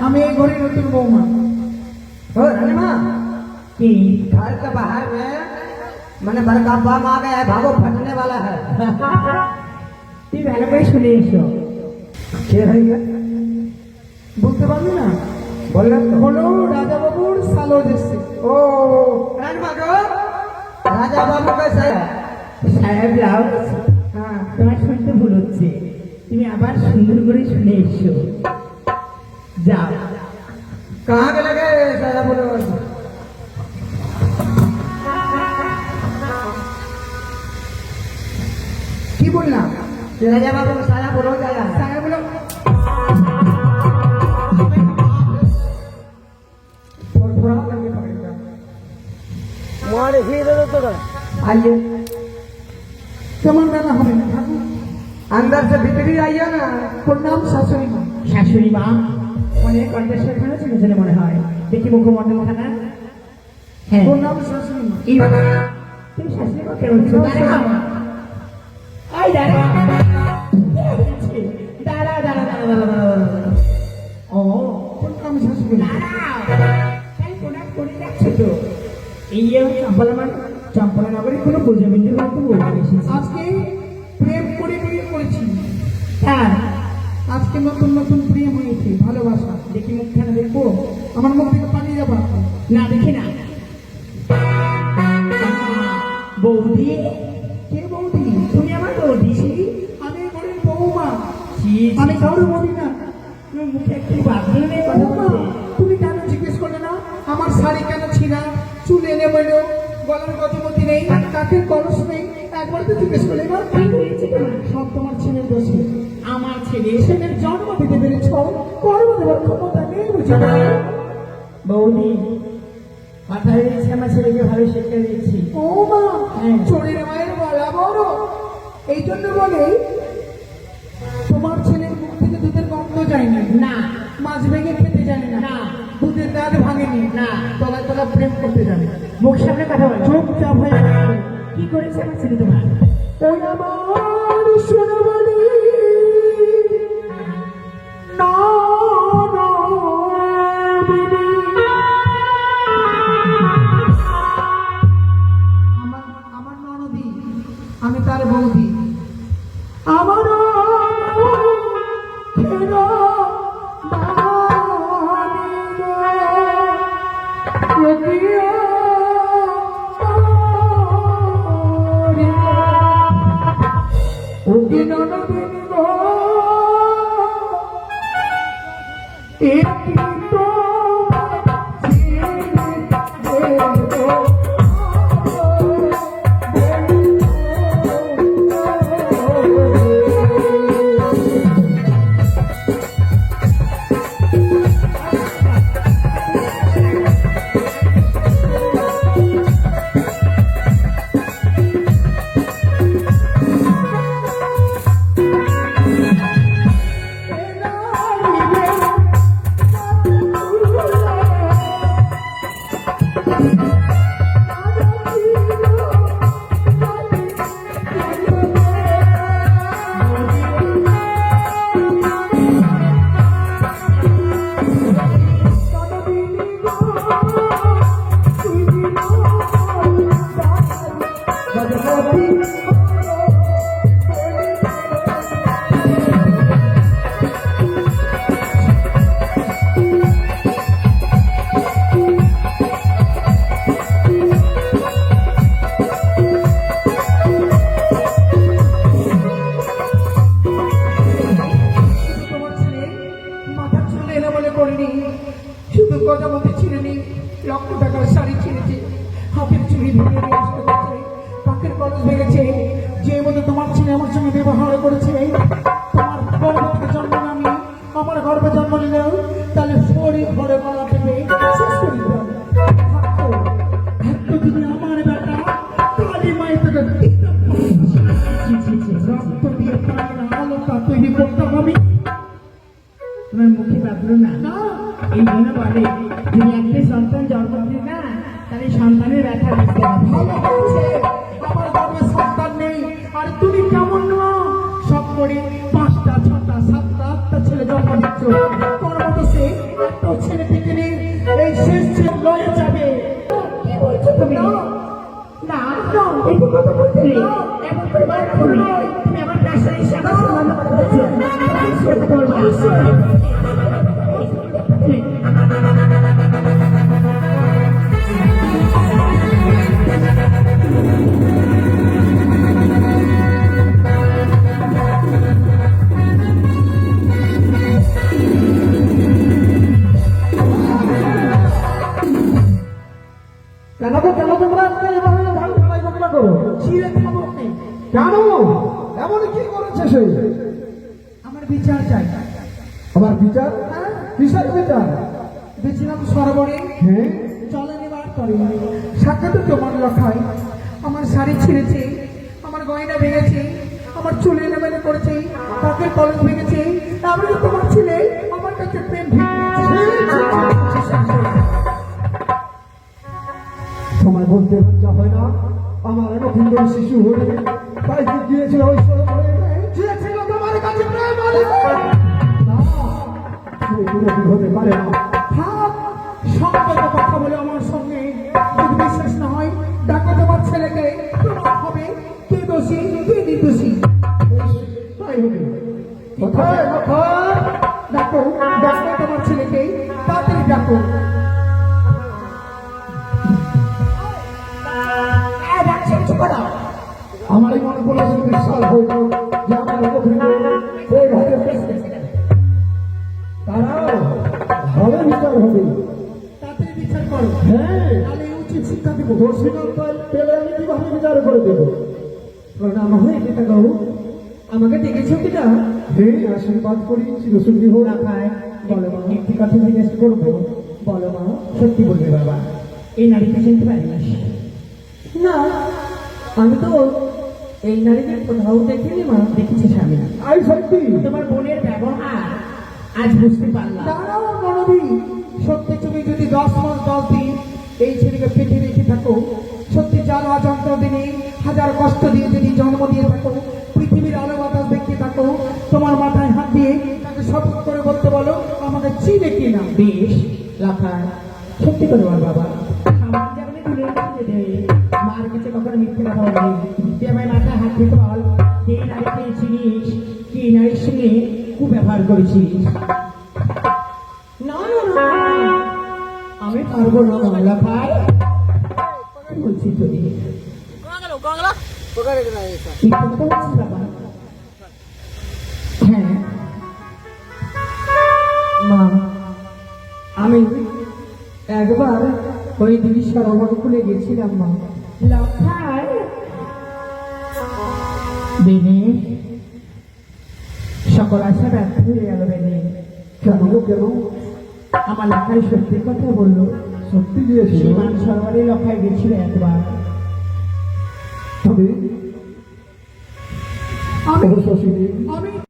हमें एक घड़ी नतून बौमा हो रानी माँ कि घर के बाहर में मैंने बड़का बम आ गया है, भागो फटने वाला है। তুই ভালো করে শুনে এসো क्या है क्या বুঝতে পারলি না बोल रहे तो হলো রাজা বাবুর সালোজ এসছে ओ रानी माँ को राजा बाबू कैसा है? সাহেব লাও हाँ তোমার শুনতে ভুল হচ্ছে তুমি আবার সুন্দর করে শুনে এসো যাও कहाँ के लगे सारा बोलो কি বললাম राजा बाबू को सारा बोलो जाएगा সাহেব বলো थोड़ा करके पकड़ेगा मारे ही दे तो आइए কেমন বেলা হবে না ঠাকুর अंदर से भीतरी आइए ना প্রণাম শাশুড়ি মা শাশুড়ি মা অনেক কণ্ঠস্বর খানা ছিল ছেলে মনে হয় দেখি মুখমণ্ডল খানা হ্যাঁ প্রণাম শাশুড়ি মা की बात তুমি শাশুড়ি মা কেমন ছো দাঁড়া আই দাঁড়া দাঁড়া দাঁড়া দাঁড়া ও প্রণাম শাশুড়ি মা তাই প্রণাম করে যাচ্ছে তো এই যে চম্পলা নগরে কোনো পূজা বিন্দু হয়তো বলে এসেছি আজকে প্রেম করে বিয়ে করেছি হ্যাঁ আজকে নতুন নতুন প্রেম হয়েছে ভালোবাসা দেখি মুখখানা দেখবো আমার মুখ থেকে পালিয়ে যাবো না দেখি না বৌদি কে বৌদি তুমি আমার বৌদি আমি ঘরের বৌমা আমি কারোর বৌদি না তুমি মুখে একটু বাঁধলে নেই কথা বলতে তুমি কেন জিজ্ঞেস করলে না আমার শাড়ি কেন ছিঁড়া চুল এনে বলো গলার গতিমতি নেই কাকের কলস নেই একবার তো জিজ্ঞেস করলে না সব তোমার ছেলের দোষে আমার ছেলের জন্ম দিতে পেরেছ কর্ম দেওয়ার ক্ষমতা নেই বুঝে বৌদি মাথায় দিয়েছি আমার ছেলেকে ভালো শিক্ষা দিয়েছি ও মা চোরের মায়ের গলা বড় এই জন্য বলে তোমার ছেলের মুখ থেকে দুধের গন্ধ যায়নি না মাছ ভেঙে খেতে জানে না দুধের দাঁত ভাঙেনি না তলায় তলা প্রেম করতে জানে মুখ সামনে কথা বলে চুপচাপ হয়ে কি করেছে আমার ছেলে তোমার ওই আমার সোনামণি না না আমার ননদি আমি তার বৌদি আমার শুধু গজামতি ছিঁড়েনি লক্ষ টাকার শাড়ি ছিঁড়েছে হাতের চুড়ি ভেঙে নিয়ে আসতে পারছে পাখের কলস ভেঙেছে যে মতো তোমার ছেলে আমার সঙ্গে ব্যবহার করেছে তোমার গর্ভ থেকে জন্ম আমি আমার গর্ভে জন্ম নিলেও তাহলে ফরি ভরে গলা পেলে শেষ করে দিতে হবে তুমি আমার বেটা কালী মায়ের থেকে রক্ত দিয়ে প্রাণ আলোটা তৈরি করতে হবে তোমার মুখে বাঁধলো না এই জন্য বলে তুমি একটি সন্তান জন্ম দিলে না তাহলে সন্তানের ব্যথা বুঝতে হবে ভালো হচ্ছে আমার গর্ভে সন্তান নেই আর তুমি কেমন সব করে 5টা 6টা 7টা রাজ্য তোর মতো সে এত ছেলে থেকে নিয়ে এই শেষ ছেলে লয়ে যাবে। কি বলছো তুমি? না এটা কথা বলতে নেই। এমন করে বার করো না। তুমি আমার রাস্তায় এসে আমার সঙ্গে কথা বলছো। সেটা তোমার মানুষ। কেন গো, কেন তোমরা আজকে এভাবে ধান খাড়াই ঝগড়া করো? ছিঁড়ে খাবো নেই। কেন? এমন কি করেছে সে? আমার বিচার চাই। আমার বিচার? হ্যাঁ? কিসের বিচার? বেছিলাম সরোবরে হ্যাঁ, চলে নেবার তরে সাক্ষাৎ তোমার লখায় আমার শাড়ি ছিঁড়েছে, আমার গয়না ভেঙেছে, আমার চুলে এলোমেলো করেছে, তাকে কলম ভেঙেছে। আমি তো তোমার ছেলে আমার কাছে প্রেম সময় বলতে লজ্জা হয় না? আমার নতুন শিশু হয়ে তাই কি গিয়েছিল ওই সরোবরে? গিয়েছিল তোমার কাছে প্রেম আনতে? না, সে পুরোপুরি হতে পারে না। সঙ্গত কথা বলে আমার সঙ্গে যদি বিশ্বাস না হয় ডাকো তোমার ছেলেকে, প্রমাণ হবে কে দোষী কে নির্দোষী। তাই হবে। কোথায় কোথায়? ডাকো ডাকো তোমার ছেলেকে, তাড়াতাড়ি ডাকো। আমারই মনে পড়লো সে বিশ্বাস হইল যে আমার নতুন ওই ঘরে তারাও হবে, বিচার হবে। তাড়াতাড়ি বিচার করো, হ্যাঁ, তাহলে উচিত শিক্ষা দেবো। দর্শিকাল পেলে আমি কিভাবে বিচার করে দেবো? প্রণাম হয় পিতা গৌ, আমাকে ডেকেছো পিতা? হ্যাঁ, আশীর্বাদ করি চিরসুখী হোক। রাখায় বলো মা, একটি কথা জিজ্ঞেস করবো। বলো মা, সত্যি বলবে বাবা, এই নারীকে চিনতে পারিস? না, আমি তো এই নারীকে কোথাও দেখিনি মা। দেখেছি স্বামী, আই সত্যি তোমার বোনের ব্যবহার আজ বুঝতে পারলাম। দাঁড়াও মনবী, সত্যি তুমি যদি 10 মাস 10 দিন এই ছেলেকে পেটে রেখে থাকো, সত্যি যার অযন্ত্র দিনে হাজার কষ্ট দিয়ে যদি জন্ম দিয়ে থাকো, পৃথিবীর আলো বাতাস দেখতে থাকো, তোমার মাথায় হাত দিয়ে তাকে শপথ করে বলতে বলো আমাকে চিনে কিনা। বেশ লাফায়, সত্যি করে বল বাবা, আমার যেমন ভুলে গেছে মার কাছে কখনো মিথ্যে কথা বলি। তুই আমার মাথায় হাত দিতে বল, যে নারীকে চিনিস, কি নারীর সঙ্গে কুব্যবহার করেছিস। না না না, আমি পারবো না মহিলা ভাই, বলছি যদি হ্যাঁ মা, আমি একবার ওই দিদি সরোবর খুলে গেছিলাম মা। লক্ষায় বেনে সকল আশা ব্যর্থ হয়ে গেল বেনে। কেন গো, কেন? আমার লেখায় সত্যি কথা বললো। সত্যি দিয়েছিল? সীমান সরোবরে লক্ষায় গেছিল একবার। তবে আমি শশী আমি